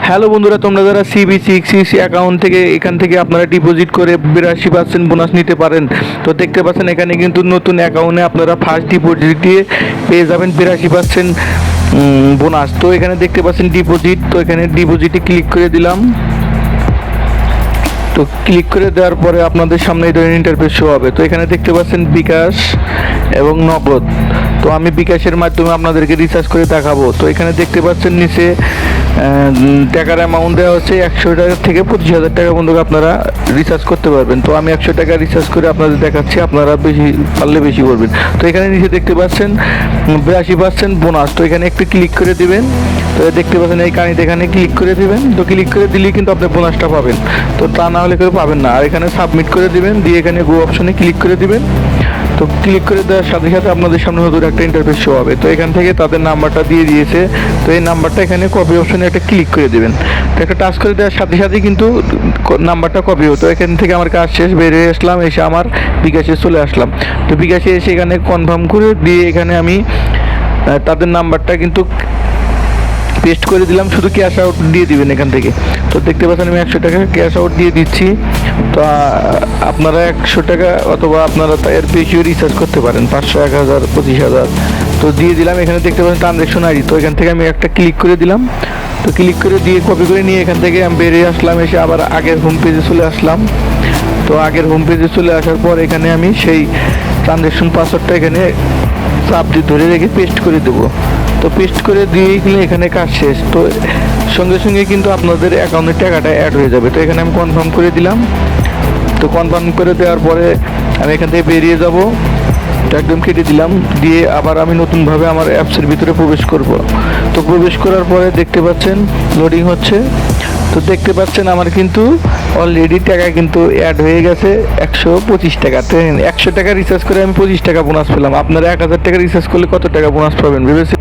Hello বন্ধুরা, তোমরা যারা CB6CC অ্যাকাউন্ট থেকে এখান থেকে আপনারা ডিপোজিট করে 82% বোনাস নিতে পারেন। তো দেখতে পাচ্ছেন এখানে কিন্তু নতুন অ্যাকাউন্টে আপনারা ফার্স্ট ডিপোজিট দিয়ে পেয়ে যাবেন 82% বোনাস। তো এখানে দেখতে পাচ্ছেন ডিপোজিট, তো এখানে ডিপোজিটে ক্লিক করে দিলাম। তো ক্লিক করে দেওয়ার পরে আপনাদের সামনে এই ধরনের ইন্টারফেস শো হবে। তো এখানে দেখতে পাচ্ছেন বিকাশ এবং নগদ। তো আমি বিকাশের মাধ্যমে আপনাদেরকে রিচার্জ করে দেখাবো। তো এখানে দেখতে পাচ্ছেন নিচে টাকার অ্যামাউন্ট দেওয়া হচ্ছে 100 টাকা থেকে 25,000 টাকা পর্যন্ত আপনারা রিচার্জ করতে পারবেন। তো আমি 100 টাকা রিচার্জ করে আপনাদের দেখাচ্ছি, আপনারা বেশি পারলে বেশি করবেন। তো এখানে নিচে দেখতে পাচ্ছেন 82% বোনাস। তো এখানে একটু ক্লিক করে দিবেন। তো দেখতে পাচ্ছেন এই কানিতে এখানে ক্লিক করে দিবেন। তো ক্লিক করে দিলেই কিন্তু আপনি বোনাসটা পাবেন। তো তা না হলে কেউ পাবেন না। আর এখানে সাবমিট করে দিবেন, দিয়ে এখানে গো অপশনে ক্লিক করে দিবেন। তো ক্লিক করে দেওয়ার সাথে সাথে আপনাদের সামনে নতুন একটা ইন্টারফেস শো হবে। তো এখান থেকে তাদের নাম্বারটা দিয়ে দিয়েছে। তো এই নাম্বারটা এখানে কপি অপশনে একটা ক্লিক করে দেবেন। তো একটা টাচ করে দেওয়ার সাথে সাথেই কিন্তু নাম্বারটা কপি হতো। এখান থেকে আমার কাজ শেষ, বেরিয়ে আসলাম, এসে আমার বিকাশে চলে আসলাম। তো বিকাশে এসে এখানে কনফার্ম করে দিয়ে এখানে আমি তাদের নাম্বারটা কিন্তু পেস্ট করে দিলাম, শুধু ক্যাশ আউট দিয়ে দিবেন এখান থেকে। তো দেখতে পাচ্ছেন আমি 100 টাকা ক্যাশ আউট দিয়ে দিচ্ছি। তো আপনারা 100 টাকা অথবা আপনারা এর বেশিও রিচার্জ করতে পারেন, 500, 1000, 25,000। তো দিয়ে দিলাম। এখানে দেখতে পাচ্ছেন ট্রানজ্যাকশন আইডি। তো এখান থেকে আমি একটা ক্লিক করে দিলাম। তো ক্লিক করে দিয়ে কপি করে নিয়ে এখান থেকে আমি বেরিয়ে আসলাম, এসে আবার আগের হোম পেজে চলে আসলাম। তো আগের হোম পেজে চলে আসার পর এখানে আমি সেই ট্রানজ্যাকশন পাসওয়ার্ডটা এখানে চাপ দিয়ে ধরে রেখে পেস্ট করে দেবো। তো পেস্ট করে দিয়েই গেলে এখানে কাজ শেষ। তো সঙ্গে সঙ্গে কিন্তু আপনাদের অ্যাকাউন্টে টাকাটা অ্যাড হয়ে যাবে। তো এখানে আমি কনফার্ম করে দিলাম। তো কনফার্ম করে দেওয়ার পরে আমি এখান থেকে বেরিয়ে যাব। তো একদম কেটে দিলাম, দিয়ে আবার আমি নতুনভাবে আমার অ্যাপসের ভিতরে প্রবেশ করব। তো প্রবেশ করার পরে দেখতে পাচ্ছেন লোডিং হচ্ছে। তো দেখতে পাচ্ছেন আমার কিন্তু অলরেডি টাকা কিন্তু অ্যাড হয়ে গেছে 125 টাকা। 100 টাকা রিচার্জ করে আমি 25 টাকা বোনাস পেলাম। আপনারা 1000 টাকা রিচার্জ করলে কত টাকা বোনাস পাবেন ভেবেছি।